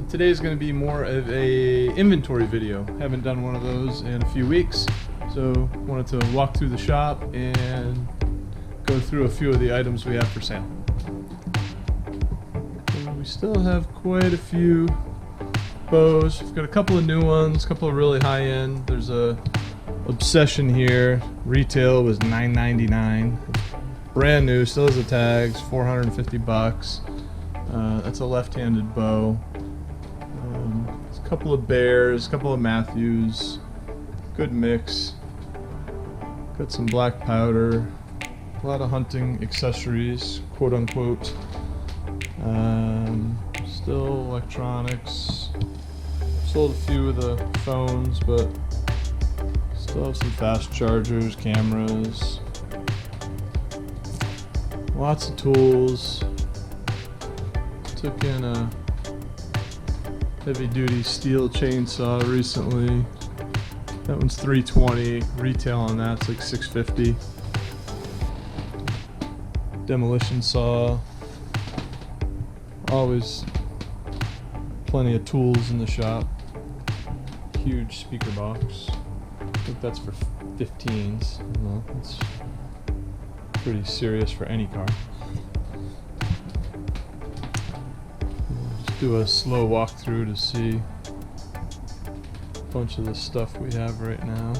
Today's going to be more of a inventory video. Haven't done one of those in a few weeks, so wanted to walk through the shop and go through a few of the items we have for sale. And we still have quite a few bows. We've got a couple of new ones, a couple of really high-end. There's a Obsession here. Retail was $9.99. Brand new, still has the tags, 450 bucks. That's a left-handed bow. A couple of Bears, a couple of Matthews. Good mix. Got some black powder. A lot of hunting accessories, quote unquote. Still electronics. Sold a few of the phones, but still have some fast chargers, cameras. Lots of tools. Took in a heavy-duty steel chainsaw recently. That one's $320. Retail on that's like $650. Demolition saw. Always plenty of tools in the shop. Huge speaker box. I think that's for 15s. Well, that's pretty serious for any car. Just do a slow walkthrough to see a bunch of the stuff we have right now.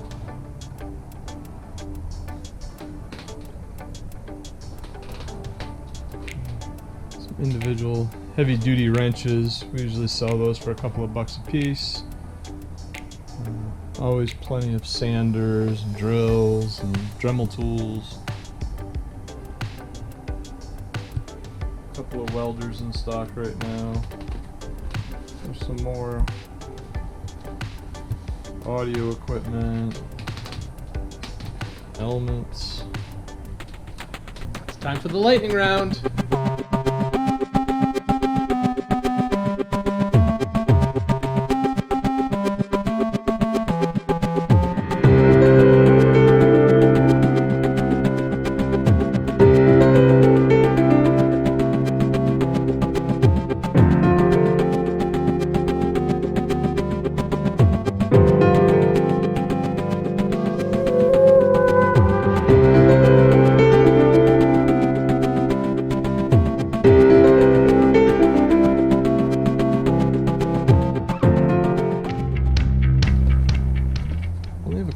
Some individual heavy-duty wrenches. We usually sell those for a couple of bucks a piece. Always plenty of sanders and drills and Dremel tools. A couple of welders in stock right now. There's some more audio equipment, helmets. It's time for the lightning round.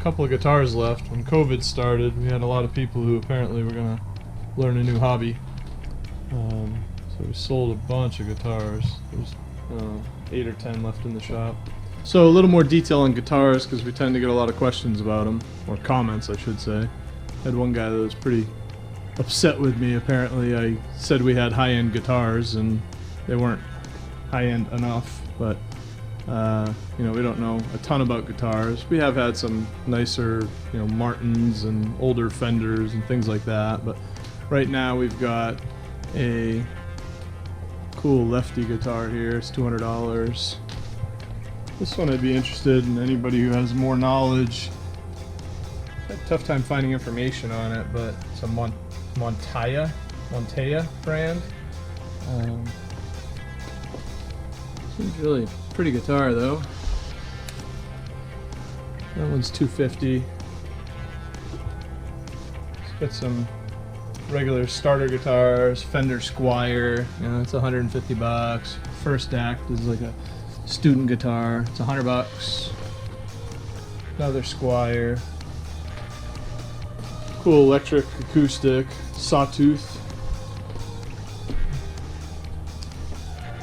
Couple of guitars left. When COVID started, we had a lot of people who apparently were going to learn a new hobby. So we sold a bunch of guitars. There's 8 or 10 left in the shop. So a little more detail on guitars because we tend to get a lot of questions about them, or comments I should say. I had one guy that was pretty upset with me. Apparently I said we had high-end guitars and they weren't high-end enough, but you know, we don't know a ton about guitars. We have had some nicer, you know, Martins and older Fenders and things like that, but right now we've got a cool lefty guitar here. It's $200. This one I'd be interested in anybody who has more knowledge. I had a tough time finding information on it, but it's a Montaya brand. Seems really pretty guitar though. That one's $250. It's got some regular starter guitars, Fender Squier, you know, it's 150 bucks. First Act is like a student guitar, it's 100 bucks. Another Squier. Cool electric acoustic, Sawtooth.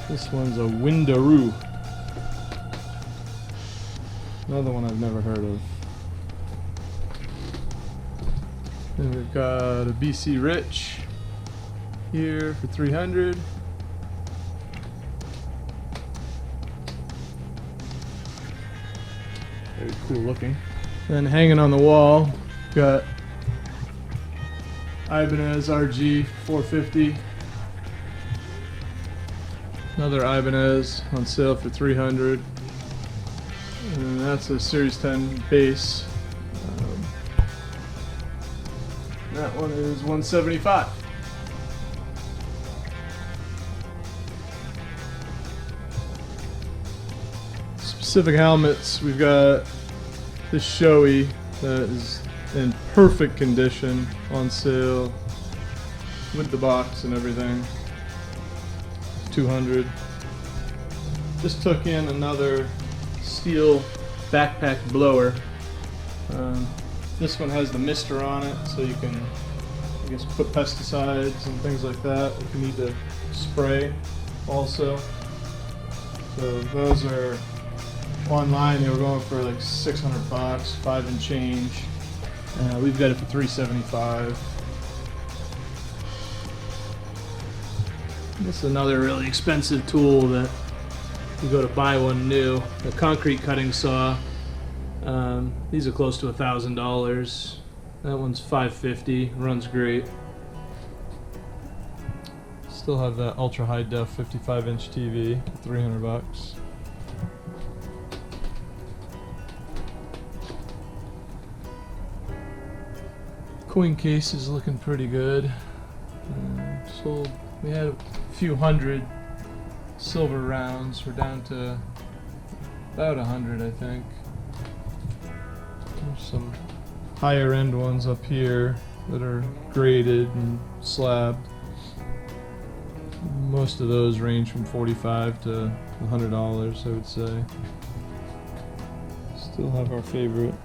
This one's a Windaroo. Another one I've never heard of. Then we've got a BC Rich here for $300. Very cool looking. Then hanging on the wall, got Ibanez RG 450. Another Ibanez on sale for $300. And that's a Series 10 bass. That one is $175. Specific helmets, we've got this Shoei that is in perfect condition on sale with the box and everything. 200. Just took in another steel backpack blower. This one has the mister on it, so you can, I guess, put pesticides and things like that if you need to spray also. So those are online. They were going for like $600, 5 and change. We've got it for $375. This is another really expensive tool that you go to buy one new. A concrete cutting saw. These are close to $1,000. That one's $550. Runs great. Still have that ultra high def 55-inch TV. $300. Coin case is looking pretty good. Sold. We had a few hundred silver rounds. We're down to about 100, I think. There's some higher end ones up here that are graded and slabbed. Most of those range from $45 to $100, I would say. Still have our favorite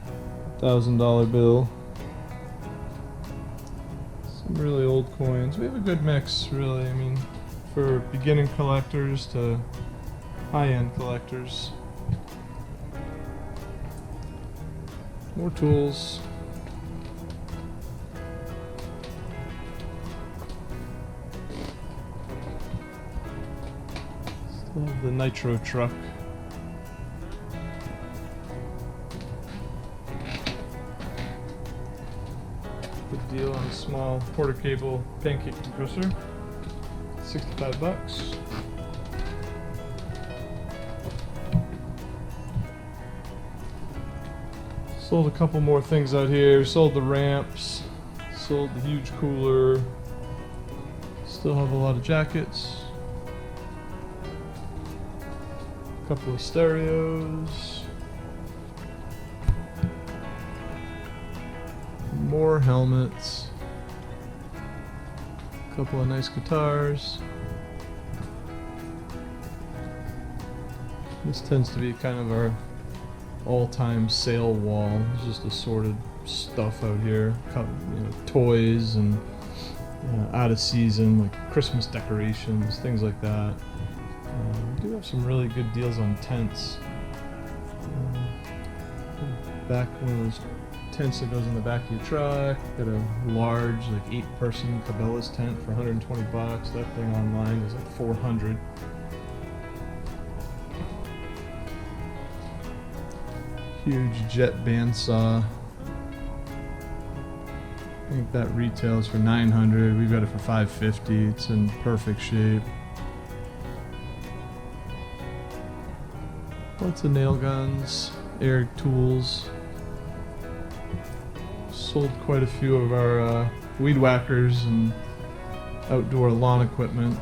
$1,000 bill. Some really old coins. We have a good mix, really. I mean, for beginning collectors to high-end collectors. More tools. Still have the nitro truck. Good deal on a small quarter cable pancake compressor. $65. Sold a couple more things out here. Sold the ramps. Sold the huge cooler. Still have a lot of jackets. A couple of stereos. More helmets. A couple of nice guitars. This tends to be kind of our all-time sale wall. It's just assorted stuff out here. Toys and out of season, like Christmas decorations, things like that. We do have some really good deals on tents. Back one of those tents that goes in the back of your truck. Got a large, like 8-person Cabela's tent for $120. That thing online is like $400. Huge jet bandsaw. I think that retails for $900. We've got it for $550. It's in perfect shape. Lots of nail guns, air tools. Sold quite a few of our weed whackers and outdoor lawn equipment.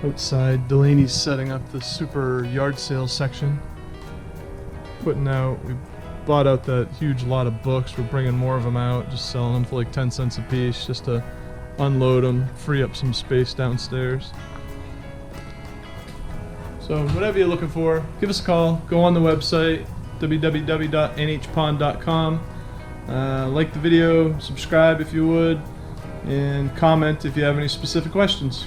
Outside, Delaney's setting up the super yard sale section. We bought out that huge lot of books. We're bringing more of them out, just selling them for like 10 cents a piece, just to unload them, free up some space downstairs. So whatever you're looking for, give us a call. Go on the website, www.nhpond.com. Like the video, subscribe if you would, and comment if you have any specific questions.